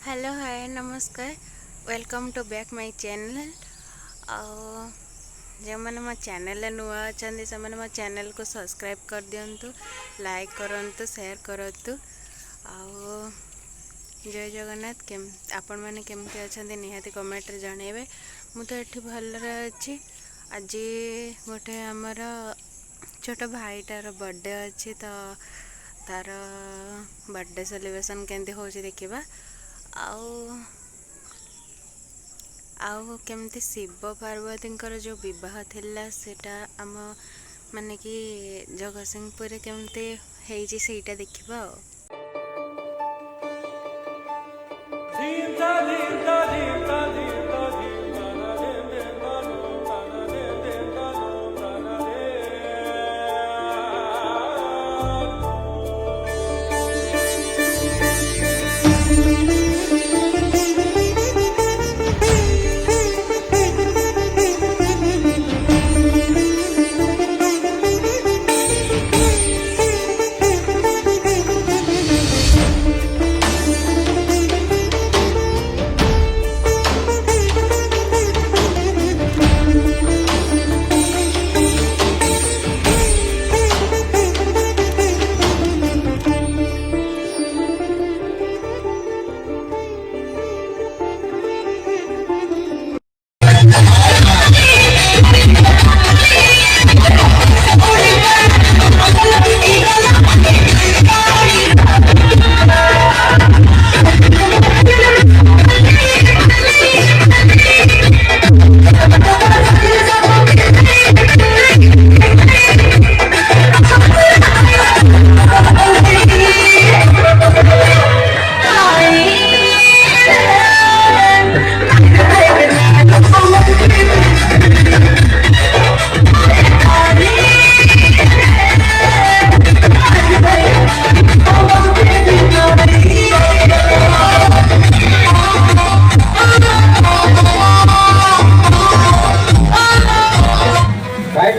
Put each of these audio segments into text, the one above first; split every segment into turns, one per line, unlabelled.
Hello hi नमस्कार welcome to back my channel जो मैंने मो चैनल नुआ अच्छा से मो चैनल को सब्सक्राइब कर दिंतु लाइक करंतु शेयर करंतु जय जगन्नाथ आपण मैंने केमती अच्छा निहाती कमेंट रे जनइबे मु तो ये भलरे अच्छी आज गोटे आमर छोट भाईटार बर्थडे अच्छी तो तार बर्थडे सेलिब्रेशन केमती हो देखा आउ केमती शिव पार्वती जो विवाह थिला सेटा आम माने कि जगतसिंहपुर केमती हेजी सेटा देखिबा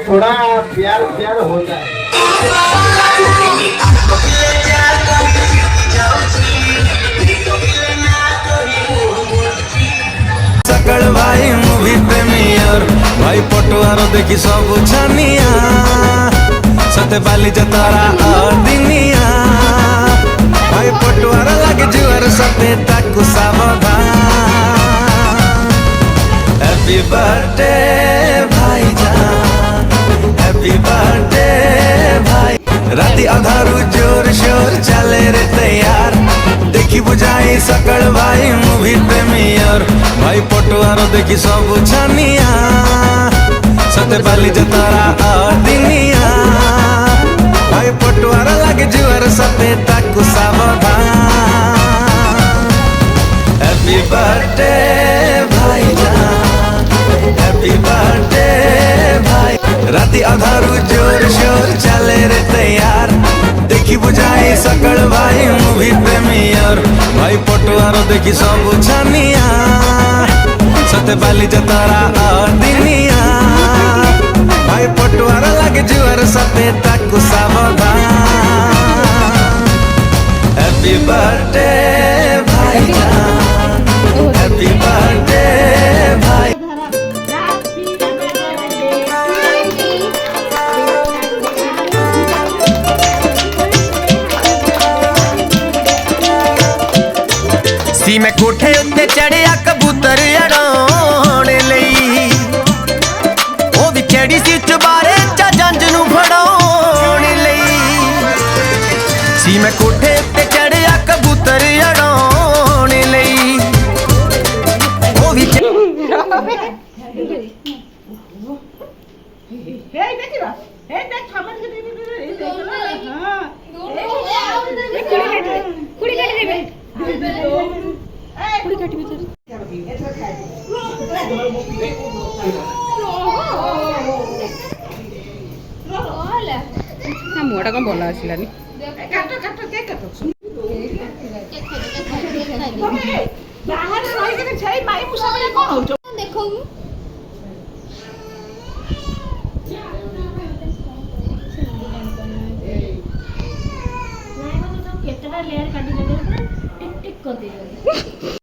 थोड़ा प्यार प्यार हो जाए।
सकल भाई मूवी प्रेमियर भाई पटुआर देखी सब छानिया सते बाली जतारा दिनिया भाई पटुआर लगे जुआर सते ताकू सावधान। हैप्पी बर्थडे भाई जान, हैप्पी बर्थडे भाई। राती अधारू जोर शोर चले रे तैयार देखी बुझाई सकल भाई मूवी प्रेमियर भाई पटुआर देखी सब छानिया सते बाली जतारा दिनिया भाई पटुआर लगे जुआर सते ताकू सावधान। हैप्पी बर्थडे भाई जान, हैप्पी बर्थडे भाई। राती अधारू जोर शोर चले रे तैयार देखी बुझाई सकल भाई मूवी प्रेमियर भाई पटुआर देखी सब छानिया सते बाली जतारा दिनिया भाई पटुआर लगे जुआर सते ताकू सावधान। हैप्पी बर्थडे भाई जान, हैप्पी बर्थडे भाई। सी मैं कोठे उत्ते चढ़िया कबूतर अड़ाउण लई ओ भी चढ़ी सी चबारे चा जंज नू फड़ाउण लई। सी मैं कोठे उत्ते चढ़िया कबूतर अड़ाउण लई ओ भी
मुहटा कौन भल आसलानी
लेयर काटी
कधी